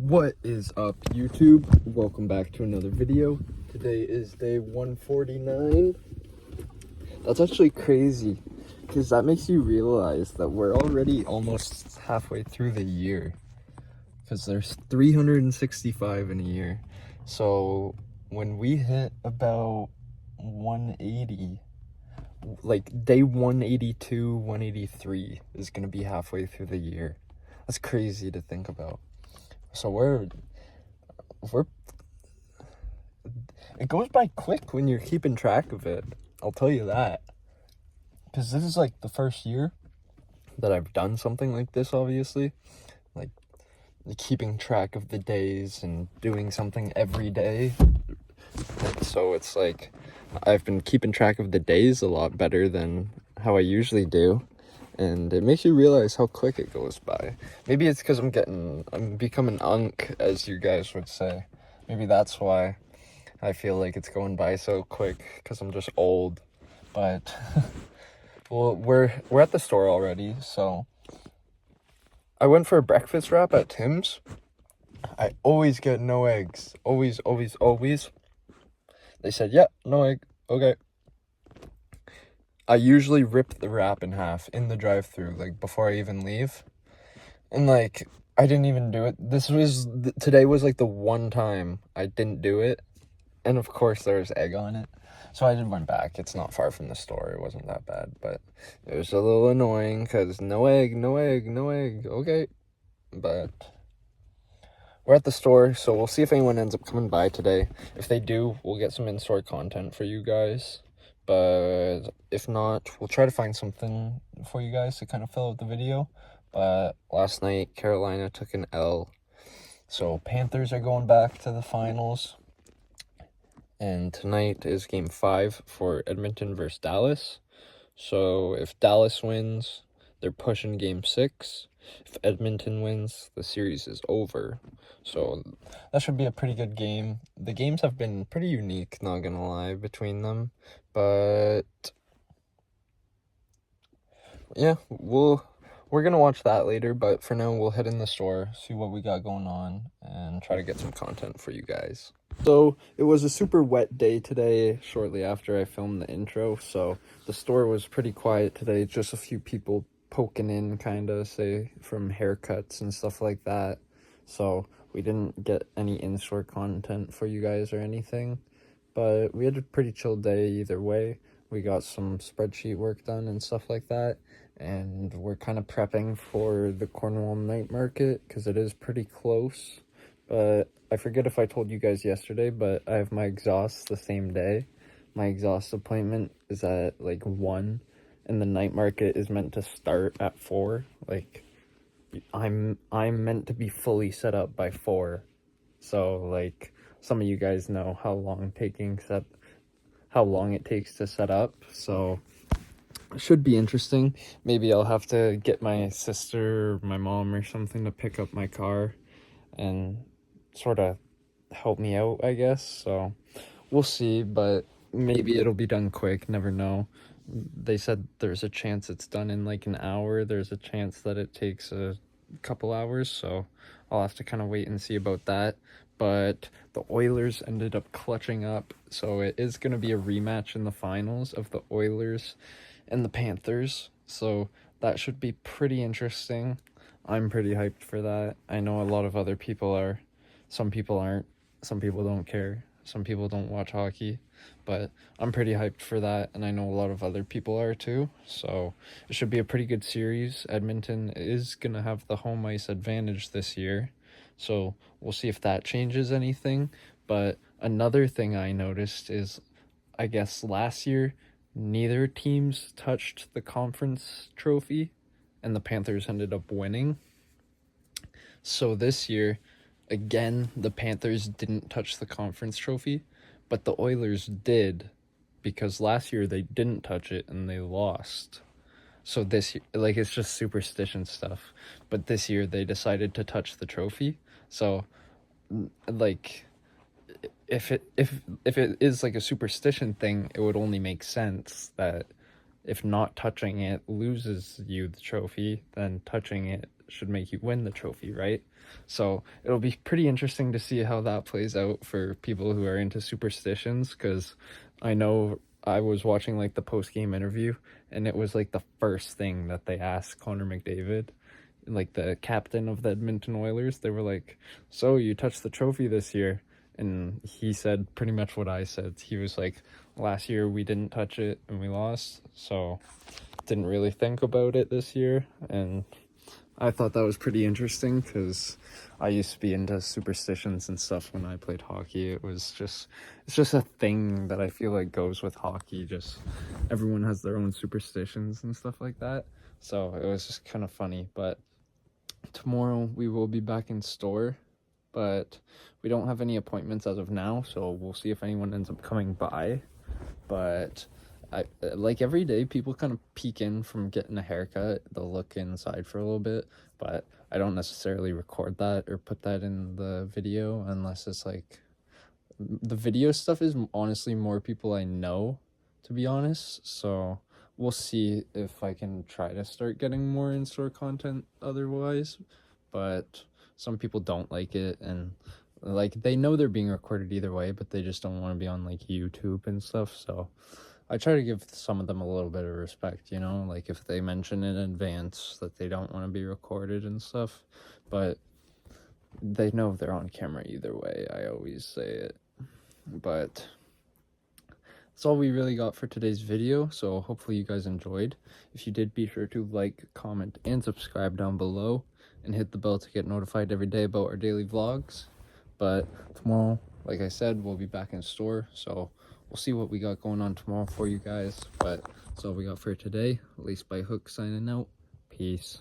What is up, YouTube? Welcome back to another video. Today is day 149. That's actually crazy because that makes you realize that we're already almost halfway through the year, because there's 365 in a year. So when we hit about 180, like day 182, 183 is gonna be halfway through the year. That's crazy to think about. So we're it goes by quick when you're keeping track of it. I'll tell you that. Because this is like the first year that I've done something like this, obviously. Like keeping track of the days and doing something every day. So it's like I've been keeping track of the days a lot better than how I usually do. And it makes you realize how quick it goes by. Maybe it's because I'm becoming unk, as you guys would say. Maybe that's why I feel like it's going by so quick, because I'm just old. But well, we're at the store already, so I went for a breakfast wrap at Tim's. I always get no eggs. Always. They said, yeah, no egg. Okay. I usually rip the wrap in half in the drive-thru, like before I even leave. And like, I didn't even do it. Today was like the one time I didn't do it. And of course there was egg on it. So I just went back. It's not far from the store. It wasn't that bad, but it was a little annoying because no egg. Okay. But we're at the store, so we'll see if anyone ends up coming by today. If they do, we'll get some in-store content for you guys. But if not, we'll try to find something for you guys to kind of fill out the video. But last night, Carolina took an L. So Panthers are going back to the finals. And tonight is game 5 for Edmonton versus Dallas. So if Dallas wins, they're pushing game 6. If Edmonton wins, the series is over. So that should be a pretty good game. The games have been pretty unique, not gonna lie, between them. But yeah, we're gonna watch that later. But for now, we'll head in the store, see what we got going on, and try to get some content for you guys. So it was a super wet day today, shortly after I filmed the intro. So the store was pretty quiet today, just a few people poking in, kind of, say, from haircuts and stuff like that. So we didn't get any in-store content for you guys or anything, but we had a pretty chill day either way. We got some spreadsheet work done and stuff like that, and we're kind of prepping for the Cornwall night market because it is pretty close. But I forget if I told you guys yesterday, but I have my exhaust the same day. My exhaust appointment is at like 1, and the night market is meant to start at 4. Like, I'm meant to be fully set up by 4. So like, some of you guys know how long it takes to set up. So it should be interesting. Maybe I'll have to get my sister or my mom or something to pick up my car and sort of help me out, I guess. So we'll see, but maybe it'll be done quick. Never know. They said there's a chance it's done in like an hour. There's a chance that it takes a couple hours, so I'll have to kind of wait and see about that. But the Oilers ended up clutching up, so it is going to be a rematch in the finals of the Oilers and the Panthers. So that should be pretty interesting. I'm pretty hyped for that. I know a lot of other people are. Some people aren't. Some people don't care. Some people don't watch hockey. But I'm pretty hyped for that, and I know a lot of other people are too. So it should be a pretty good series. Edmonton is going to have the home ice advantage this year. So we'll see if that changes anything. But another thing I noticed is, I guess last year, neither teams touched the conference trophy, and the Panthers ended up winning. So this year, again, the Panthers didn't touch the conference trophy, but the Oilers did, because last year they didn't touch it and they lost. So this year, like, it's just superstition stuff. But this year they decided to touch the trophy. So, like, if it is like a superstition thing, it would only make sense that if not touching it loses you the trophy, then touching it should make you win the trophy, right? So it'll be pretty interesting to see how that plays out for people who are into superstitions, because I know I was watching like the post-game interview, and it was like the first thing that they asked Connor McDavid, like the captain of the Edmonton Oilers. They were like, "So you touched the trophy this year?" And he said pretty much what I said. He was like, "Last year we didn't touch it and we lost, so didn't really think about it this year." And I thought that was pretty interesting, because I used to be into superstitions and stuff when I played hockey. It's just a thing that I feel like goes with hockey. Just everyone has their own superstitions and stuff like that. So it was just kind of funny. But tomorrow we will be back in store, but we don't have any appointments as of now, so we'll see if anyone ends up coming by. But I like every day people kind of peek in from getting a haircut, they'll look inside for a little bit, but I don't necessarily record that or put that in the video unless it's like, the video stuff is honestly more people I know, to be honest. So we'll see if I can try to start getting more in-store content otherwise. But some people don't like it, and like they know they're being recorded either way, but they just don't want to be on like YouTube and stuff. So I try to give some of them a little bit of respect, you know, like if they mention in advance that they don't want to be recorded and stuff, but they know they're on camera either way. I always say it. But that's all we really got for today's video, so hopefully you guys enjoyed. If you did, be sure to like, comment, and subscribe down below, and hit the bell to get notified every day about our daily vlogs. But tomorrow, like I said, we'll be back in store, so we'll see what we got going on tomorrow for you guys. But that's all we got for today. Lacedbyhook signing out. Peace.